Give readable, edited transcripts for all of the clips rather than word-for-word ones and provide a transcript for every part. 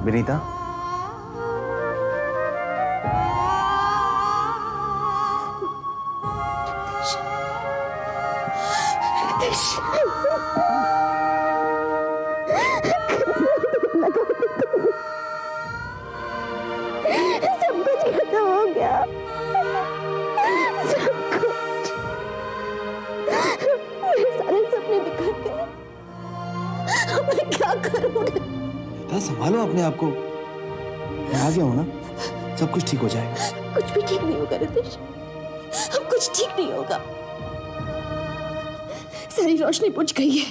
विनीता, सब कुछ खत्म हो गया, सब कुछ। मेरे सारे सपने बिखर गए। मैं क्या करूं? बेटा संभालो अपने आप को। मैं आ गया हूं ना, सब कुछ ठीक हो जाएगा। कुछ भी ठीक नहीं होगा रितेश, अब कुछ ठीक नहीं होगा। सारी रोशनी बुझ गई है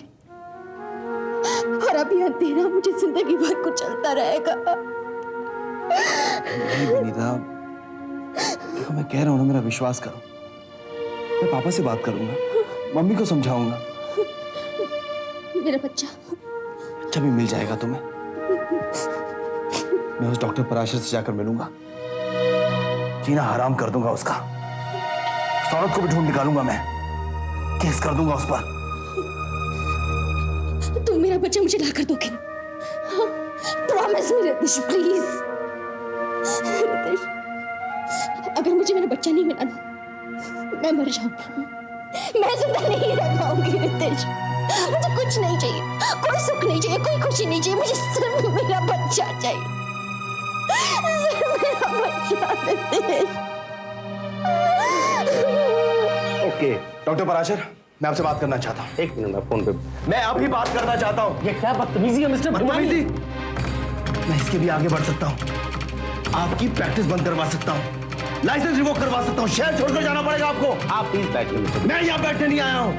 और अब यह अंधेरा मुझे जिंदगी भर को चलता रहेगा। नहीं विनीता, देखो मैं कह रहा हूं ना, मेरा विश्वास करो। मैं पापा से बात करूंगा, मम्मी को समझाऊंगा। मेरा बच्चा भी मिल जाएगा तुम्हें। मैं उस डॉक्टर पराशर से जाकर मिलूंगा, जीना हराम कर दूंगा उसका। उस औरत को भी ढूंढ निकालूंगा मैं, केस कर दूंगा उस पर। तुम मेरा बच्चा मुझे ला कर दोगे? Promise me Ritesh, please. Ritesh, अगर मुझे मेरा बच्चा नहीं मिला ना, मैं मर जाऊंगी। मैं जिंदा नहीं रह पाऊंगी रितेश। मुझे कुछ नहीं चाहिए, कोई सुख नहीं चाहिए, कोई खुशी नहीं चाहिए। मुझे सिर्फ मेरा बच्चा चाहिए, सिर्फ मेरा बच्चा रितेश। ओके डॉक्टर पराशर, मैं आपसे बात करना चाहता हूँ। एक मिनट, मैं फोन पे। मैं अभी बात करना चाहता हूँ। ये क्या बदतमीजी है मिस्टर बदतमीजी? मैं इसके भी आगे बढ़ सकता हूँ, आपकी प्रैक्टिस बंद करवा सकता हूँ, लाइसेंस रिवोक करवा सकता हूँ, शहर छोड़कर जाना पड़ेगा आपको। आप प्लीज बैठिए मिस्टर। मैं यहाँ बैठने नहीं आया हूँ,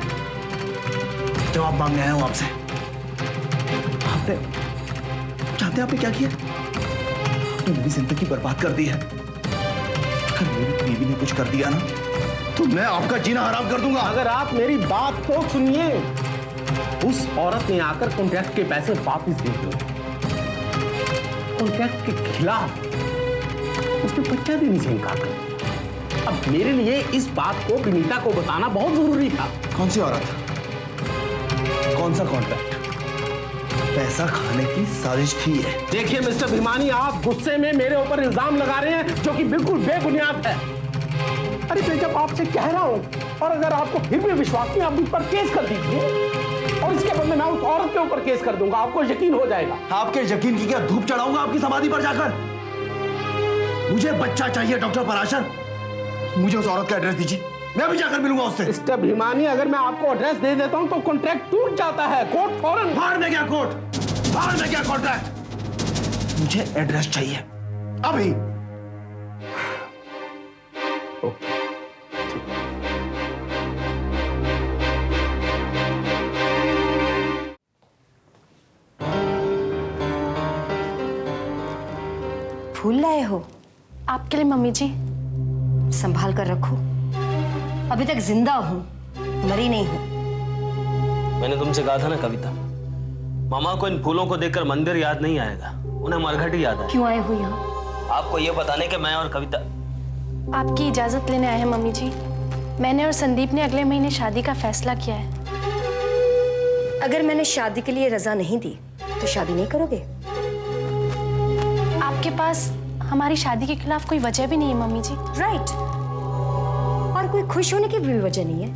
जवाब मांगने आया हूँ आपसे। आपने जानते आपने क्या किया? आपने मेरी जिंदगी बर्बाद कर दी है। अगर मेरी बीवी ने कुछ कर दिया ना, तो मैं आपका जीना हराम कर दूंगा। अगर आप मेरी बात तो सुनिए, उस औरत ने आकर कॉन्ट्रैक्ट के पैसे वापस दे दिए। कॉन्ट्रैक्ट के खिलाफ उसने बच्चा देने से इनकार कर दिया। अब मेरे लिए इस बात को विनीता को बताना बहुत जरूरी था। कौन सी औरत? कौन सा कॉन्ट्रैक्ट? पैसा खाने की साजिश थी है। देखिए मिस्टर भिमानी, आप गुस्से में मेरे ऊपर इल्जाम लगा रहे हैं जो कि बिल्कुल बेबुनियाद है। अरे मैं जब आपसे कह रहा हूं, और अगर आपको फिर भी विश्वास नहीं, आप मुझ पर केस कर दीजिए और इसके बदले मैं उस औरत के ऊपर केस कर दूंगा, आपको यकीन हो जाएगा। आपके यकीन की क्या धूप चढ़ाऊंगा आपकी समाधि पर जाकर? मुझे बच्चा चाहिए डॉक्टर पराशर, मुझे उस औरत का एड्रेस दीजिए, मैं भी जाकर मिलूंगा उससे। मिस्टर भिमानी, अगर मैं आपको एड्रेस दे देता हूं तो कॉन्ट्रैक्ट टूट जाता है। कोर्ट फौरन। बाहर में क्या कोर्ट, बाहर में क्या कॉन्ट्रैक्ट? मुझे एड्रेस चाहिए अभी। फूल लाए हो? आपके लिए मम्मी जी। संभाल कर रखो, अभी तक जिंदा हूं, मरी नहीं हूं। मैंने तुमसे कहा था ना कविता, मामा को इन फूलों को देखकर मंदिर याद नहीं आएगा, उन्हें मरघट ही याद आएगा। क्यों आए हो यहाँ? आपको ये बताने कि मैं और कविता आपकी इजाजत लेने आए हैं मम्मी जी। मैंने और संदीप ने अगले महीने शादी का फैसला किया है। अगर मैंने शादी के लिए रजा नहीं दी तो शादी नहीं करोगे? आपके पास हमारी शादी के खिलाफ कोई वजह भी नहीं है मम्मी जी। राइट, और कोई खुश होने की भी वजह नहीं है।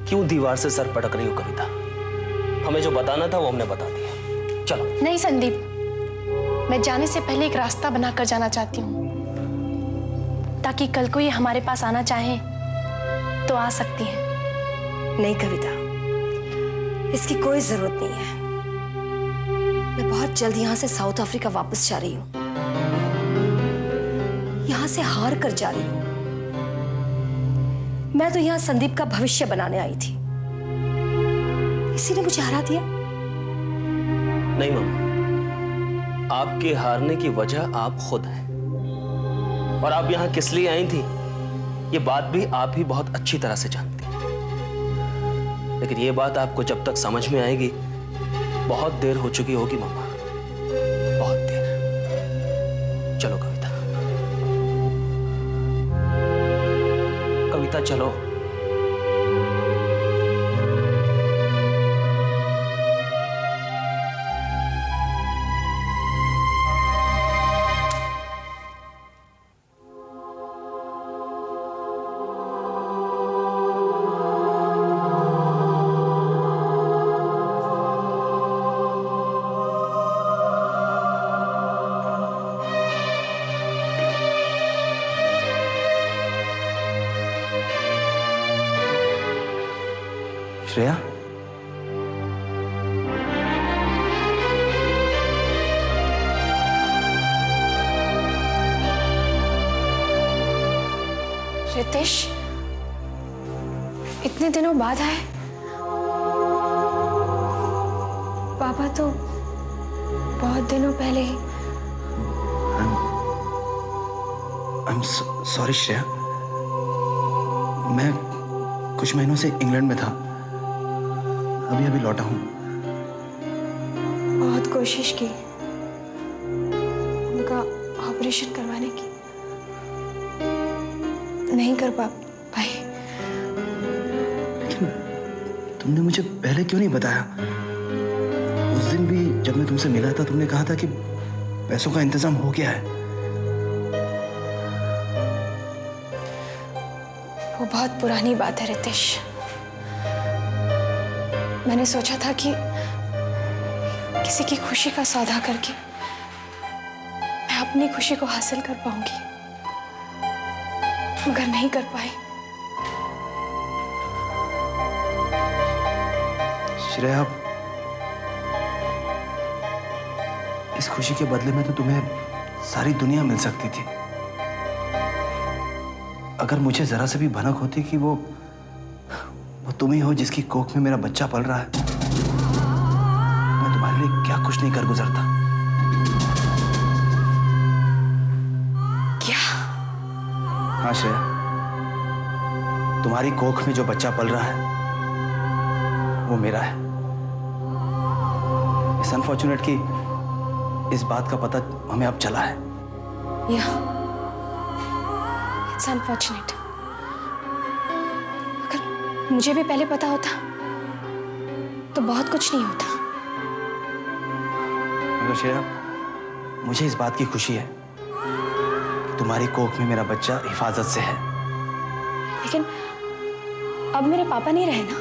क्यों दीवार से सर पटक रही हो कविता? हमें जो बताना था वो हमने बता दिया, चलो। नहीं संदीप, मैं जाने से पहले एक रास्ता बनाकर जाना चाहती हूँ, ताकि कल को ये हमारे पास आना चाहे तो आ सकती है। नहीं कविता, इसकी कोई जरूरत नहीं है। मैं बहुत जल्द यहां से साउथ अफ्रीका वापस जा रही हूं, यहां से हार कर जा रही हूं। मैं तो यहां संदीप का भविष्य बनाने आई थी, इसी ने मुझे हरा दिया। नहीं मामा, आपके हारने की वजह आप खुद हैं, और आप यहां किस लिए आई थी ये बात भी आप ही बहुत अच्छी तरह से जानती हैं। लेकिन ये बात आपको जब तक समझ में आएगी बहुत देर हो चुकी होगी मामा, बहुत देर। चलो कविता, कविता चलो। श्रेया, रितेश, इतने दिनों बाद आए। पापा तो बहुत दिनों पहले ही। आई एम सॉरी श्रेया, मैं कुछ महीनों से इंग्लैंड में था, अभी अभी लौटा हूँ। बहुत कोशिश की उनका ऑपरेशन करवाने की, नहीं कर पाई। लेकिन तुमने मुझे पहले क्यों नहीं बताया? उस दिन भी जब मैं तुमसे मिला था, तुमने कहा था कि पैसों का इंतजाम हो गया है। वो बहुत पुरानी बात है रितेश। मैंने सोचा था कि किसी की खुशी का सौदा करके मैं अपनी खुशी को हासिल कर पाऊंगी, मगर नहीं कर पाई। श्रेया, इस खुशी के बदले में तो तुम्हें सारी दुनिया मिल सकती थी। अगर मुझे जरा से भी भनक होती कि वो तुम ही हो जिसकी कोख में मेरा बच्चा पल रहा है, मैं तुम्हारे लिए क्या कुछ नहीं कर गुजरता। क्या? हाँ श्रेया, तुम्हारी कोख में जो बच्चा पल रहा है वो मेरा है। इस अनफॉर्चुनेट की इस बात का पता हमें अब चला है। It's unfortunate. अगर मुझे भी पहले पता होता तो बहुत कुछ नहीं होता। मगर श्रेया, मुझे इस बात की खुशी है कि तुम्हारी कोख में मेरा बच्चा हिफाजत से है। लेकिन अब मेरे पापा नहीं रहे ना,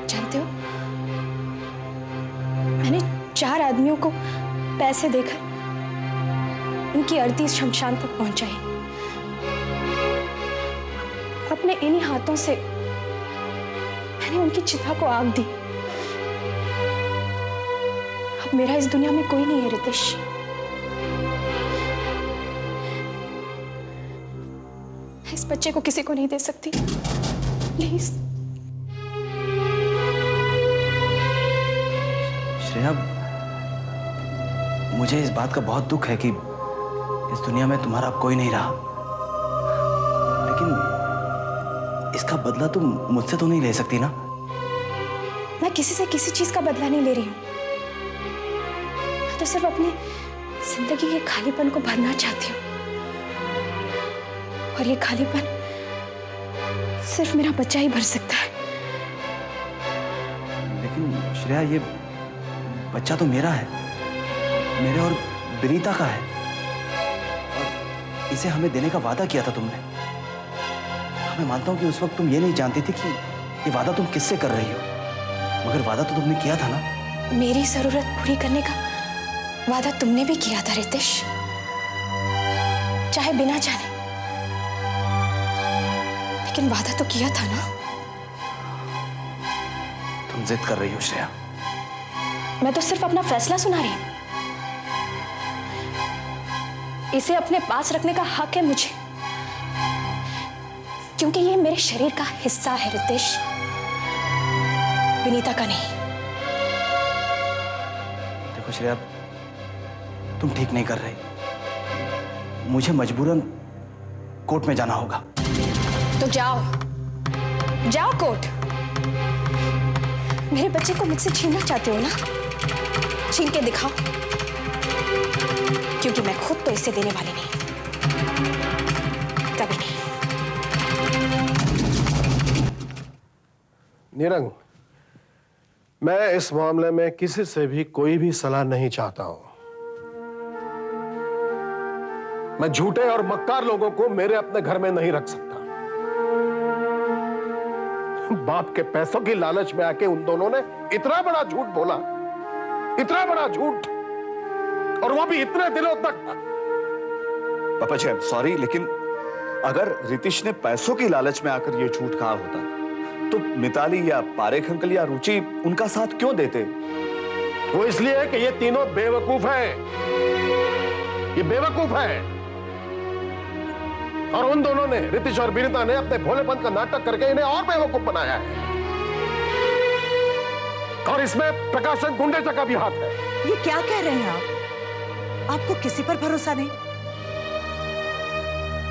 जानते हो, मैंने 4 आदमियों को पैसे देकर उनकी अर्थी शमशान तक पहुंचाई। अपने इन्हीं हाथों से मैंने उनकी चिता को आग दी। अब मेरा इस दुनिया में कोई नहीं है रितेश। मैं इस बच्चे को किसी को नहीं दे सकती, प्लीज। श्रेया, मुझे इस बात का बहुत दुख है कि इस दुनिया में तुम्हारा अब कोई नहीं रहा, लेकिन इसका बदला तुम मुझसे तो नहीं ले सकती ना? मैं किसी से किसी चीज का बदला नहीं ले रही हूं। मैं तो सिर्फ अपनी जिंदगी के खालीपन को भरना चाहती हूँ, और ये खालीपन सिर्फ मेरा बच्चा ही भर सकता है। लेकिन श्रेया, ये बच्चा तो मेरा है, मेरे और विनीता का है, और इसे हमें देने का वादा किया था तुमने। मैं मानता हूं कि उस वक्त तुम ये नहीं जानती थी कि ये वादा तुम किससे कर रही हो, मगर वादा तो तुमने किया था ना। मेरी जरूरत पूरी करने का वादा तुमने भी किया था रितेश, चाहे बिना जाने, लेकिन वादा तो किया था ना। तुम जिद कर रही हो श्रेया। मैं तो सिर्फ अपना फैसला सुना रही हूं। इसे अपने पास रखने का हक है मुझे, क्योंकि ये मेरे शरीर का हिस्सा है रितेश, विनीता का नहीं। देखो श्रेया, तुम ठीक नहीं कर रही। मुझे मजबूरन कोर्ट में जाना होगा। तो जाओ, जाओ कोर्ट। मेरे बच्चे को मुझसे छीनना चाहते हो ना? छीन के दिखाओ, क्योंकि मैं खुद तो इसे देने वाली नहीं, कभी नहीं। निरंग, मैं इस मामले में किसी से भी कोई भी सलाह नहीं चाहता हूं। मैं झूठे और मक्कार लोगों को मेरे अपने घर में नहीं रख सकता। बाप के पैसों की लालच में आके उन दोनों ने इतना बड़ा झूठ बोला, इतना बड़ा झूठ, और वो भी इतने दिनों तक। पापा जी, सॉरी, लेकिन अगर रितेश ने पैसों की लालच में आकर यह झूठ कहा होता तो मिताली या पारेख अंकल या रुचि उनका साथ क्यों देते? वो इसलिए कि ये तीनों बेवकूफ हैं। ये बेवकूफ है। और उन दोनों ने, रितिश और विनीता ने, अपने भोलेपन का नाटक करके इन्हें और बेवकूफ बनाया है। और इसमें प्रकाशन गुंडेचा का भी हाथ है। ये क्या कह रहे हैं आप? आपको किसी पर भरोसा नहीं?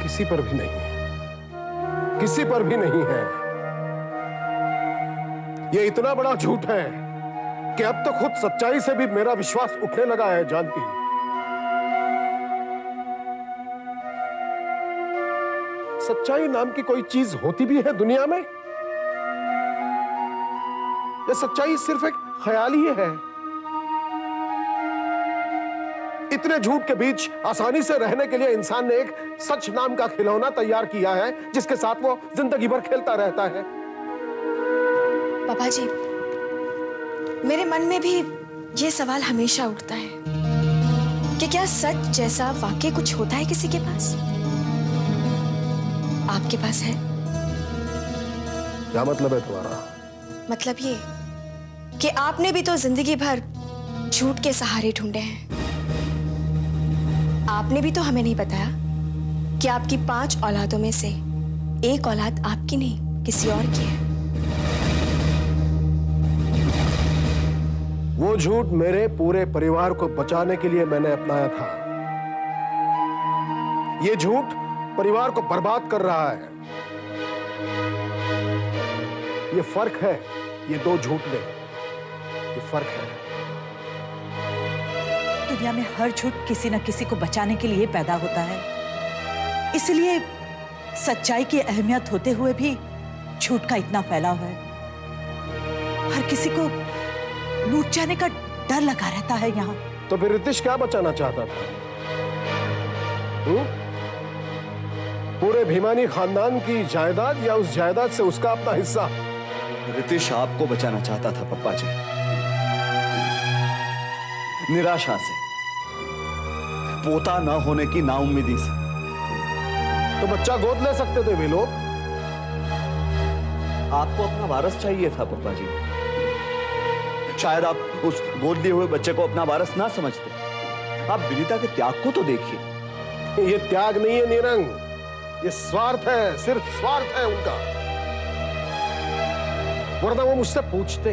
किसी पर भी नहीं है, किसी पर भी नहीं है। ये इतना बड़ा झूठ है कि अब तो खुद सच्चाई से भी मेरा विश्वास उठने लगा है। जानती, सच्चाई नाम की कोई चीज होती भी है दुनिया में? ये सच्चाई सिर्फ एक ख्याल ही है। इतने झूठ के बीच आसानी से रहने के लिए इंसान ने एक सच नाम का खिलौना तैयार किया है, जिसके साथ वो जिंदगी भर खेलता रहता है। पापा जी, मेरे मन में भी ये सवाल हमेशा उठता है कि क्या सच जैसा वाकई कुछ होता है किसी के पास? आपके पास है? क्या मतलब है तुम्हारा? मतलब ये कि आपने भी तो जिंदगी भर झूठ के सहारे ढूंढे हैं। आपने भी तो हमें नहीं बताया कि आपकी 5 औलादों में से एक औलाद आपकी नहीं, किसी और की है। वो झूठ मेरे पूरे परिवार को बचाने के लिए मैंने अपनाया था। ये झूठ परिवार को बर्बाद कर रहा है। ये फर्क है, ये दो झूठ में ये फर्क है। दुनिया में हर झूठ किसी न किसी को बचाने के लिए पैदा होता है। इसलिए सच्चाई की अहमियत होते हुए भी झूठ का इतना फैलाव है। हर किसी को लूट जाने का डर लगा रहता है यहाँ। तो फिर रितिश क्या बचाना चाहता था? पूरे भीमानी खानदान की जायदाद या उस जायदाद से उसका अपना हिस्सा? रितिश आपको बचाना चाहता था पप्पा जी, निराशा से, पोता न होने की नाउम्मीदी से। तो बच्चा गोद ले सकते थे वे लोग। आपको अपना वारस चाहिए था पप्पा जी। शायद आप उस गोद लिए हुए बच्चे को अपना वारस ना समझते। आप विनीता के त्याग को तो देखिए। ये त्याग नहीं है निरंग, ये स्वार्थ है, सिर्फ स्वार्थ है उनका। वरना वो मुझसे पूछते,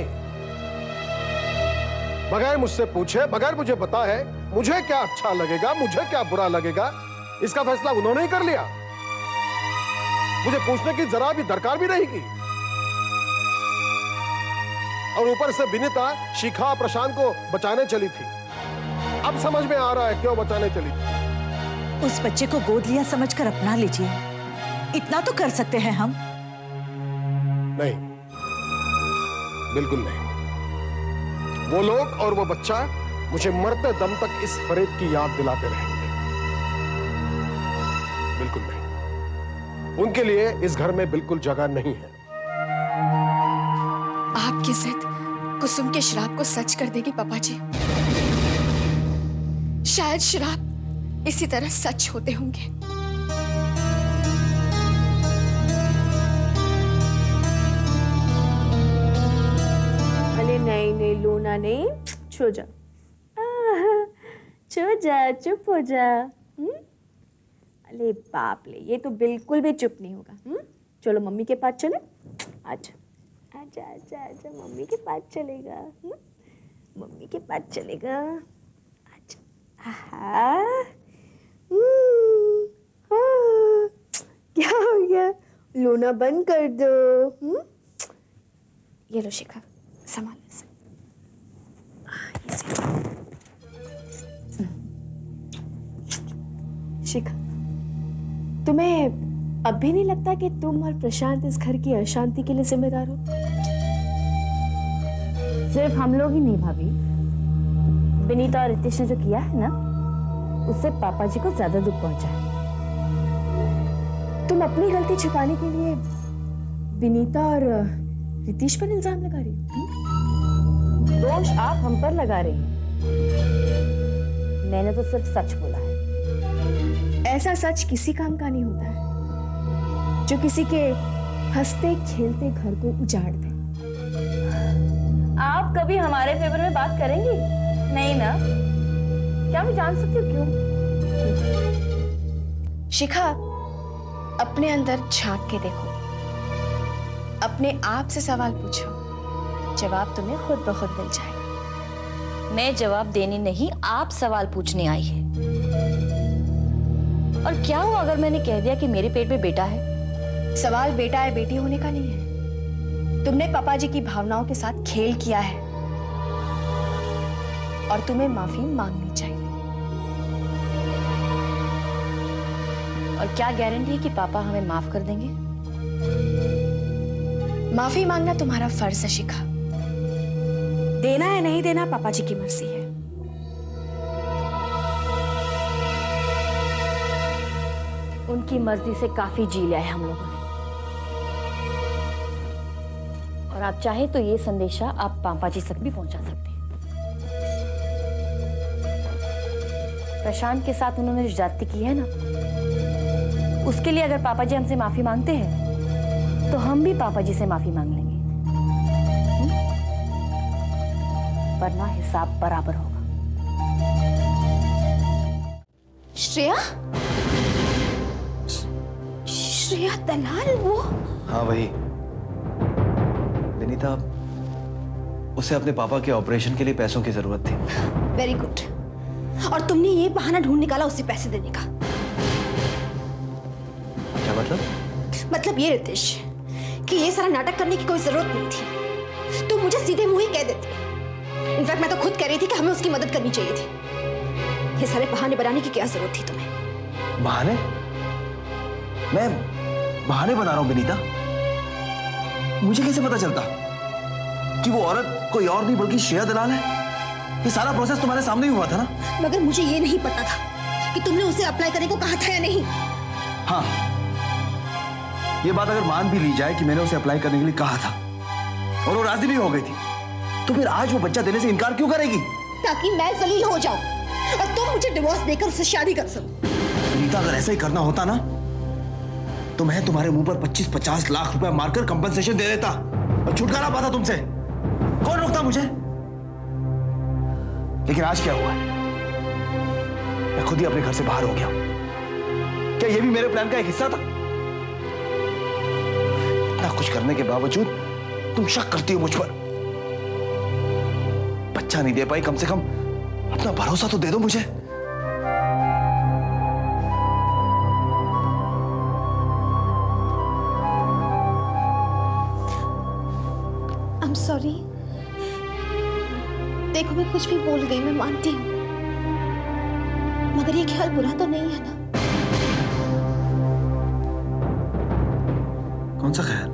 बगैर मुझसे पूछे, बगैर मुझे बताए मुझे क्या अच्छा लगेगा, मुझे क्या बुरा लगेगा, इसका फैसला उन्होंने ही कर लिया। मुझे पूछने की जरा भी दरकार भी नहीं की। और ऊपर से विनीता शिखा प्रशांत को बचाने चली थी। अब समझ में आ रहा है क्यों बचाने चली थी। उस बच्चे को गोद लिया समझकर अपना लीजिए, इतना तो कर सकते हैं हम। नहीं, बिल्कुल नहीं। वो लोग और वो बच्चा मुझे मरते दम तक इस फरेब की याद दिलाते रहेंगे। बिल्कुल नहीं, उनके लिए इस घर में बिल्कुल जगह नहीं है। आपकी जिद कुसुम के श्राप को सच कर देगी पापा जी। शायद श्राप इसी तरह सच होते होंगे। अरे नहीं नहीं लूना नहीं, छो जा, छो जा, चुप हो जा। अरे बाप ले, ये तो बिल्कुल भी चुप नहीं होगा। चलो मम्मी के पास चले। आजा आजा आजा आजा, मम्मी के पास चलेगा। मम्मी के पास चलेगा। आजा। आहा, क्या हो गया? लोना बंद कर दो। ये लो शिखा, संभाल से। शिखा, तुम्हें अब भी नहीं लगता कि तुम और प्रशांत इस घर की अशांति के लिए जिम्मेदार हो? सिर्फ हम लोग ही नहीं भाभी, विनीता और रितिश ने जो किया है ना, उससे पापा जी को ज्यादा दुख पहुंचा है। तुम अपनी गलती छुपाने के लिए विनीता और रितिश पर इल्जाम लगा रही हो? दोष आप हम पर लगा रही हैं। मैंने तो सिर्फ सच बोला है। ऐसा सच किसी काम का नहीं होता है जो किसी के हंसते खेलते घर को उजाड़ दें। आप कभी हमारे फेवर में बात करेंगी? नहीं ना? क्या मैं जान सकती हूँ क्यों? शिखा, अपने अंदर झांक के देखो, अपने आप से सवाल पूछो, जवाब तुम्हें खुद ब खुद मिल जाएगा। मैं जवाब देने नहीं, आप सवाल पूछने आई है। और क्या हुआ अगर मैंने कह दिया कि मेरे पेट में बेटा है? सवाल बेटा है बेटी होने का नहीं है। तुमने पापा जी की भावनाओं के साथ खेल किया है और तुम्हें माफी मांगनी चाहिए। और क्या गारंटी है कि पापा हमें माफ कर देंगे? माफी मांगना तुम्हारा फर्ज है शिखा। देना है नहीं देना पापा जी की मर्जी है। उनकी मर्जी से काफी जी लिया है हम लोगों ने। और आप चाहे तो ये संदेशा आप पापा जी तक भी पहुंचा सकते हैं। प्रशांत के साथ उन्होंने जो ज्यादती की है ना, उसके लिए अगर पापा जी हमसे माफी मांगते हैं तो हम भी पापा जी से माफी मांग लेंगे, वरना हिसाब बराबर होगा। श्रेया? श्रेया दलाल? वो हाँ वही। विनीता, उसे अपने पापा के ऑपरेशन के लिए पैसों की जरूरत थी। Very good. और तुमने ये बहाना ढूंढ निकाला उसे पैसे देने का। क्या मतलब? मतलब ये रितेश कि ये सारा नाटक करने की कोई जरूरत नहीं थी। तुम मुझे सीधे मुंह ही कह देती। इनफैक्ट मैं तो खुद कह रही थी कि हमें उसकी मदद करनी चाहिए थी। ये सारे बहाने बनाने की क्या जरूरत थी तुम्हें? बहाने? मैं बहाने बना रहा हूं विनीता? मुझे कैसे पता चलता कि वो औरत कोई और नहीं बल्कि श्रेया दलाल है? ये सारा प्रोसेस तुम्हारे सामने ही हुआ था ना? मगर मुझे ये नहीं पता था कि तुमने उसे अप्लाई करने को कहा था या नहीं। हाँ, ये बात अगर मान भी ली जाए कि मैंने उसे अप्लाई करने के लिए कहा था और वो राजी भी हो गई थी, तो फिर आज वो बच्चा देने से इनकार क्यों करेगी? ताकि मैं जलील हो जाऊं और तुम मुझे डिवोर्स देकर उससे शादी कर सको। विनीता, अगर ऐसा ही करना होता ना तो मैं तुम्हारे मुंह पर 25-50 लाख रुपया मारकर कंपनसेशन दे देता और छुटकारा पाता तुमसे। कौन रोकता मुझे? लेकिन आज क्या हुआ? मैं खुद ही अपने घर से बाहर हो गया। क्या ये भी मेरे प्लान का एक हिस्सा था? इतना कुछ करने के बावजूद तुम शक करती हो मुझ पर। बच्चा नहीं दे पाई, कम से कम अपना भरोसा तो दे दो मुझे। I'm sorry। देखो मैं कुछ भी बोल गई, मैं मानती हूँ, मगर ये ख्याल बुरा तो नहीं है ना? कौन सा ख्याल?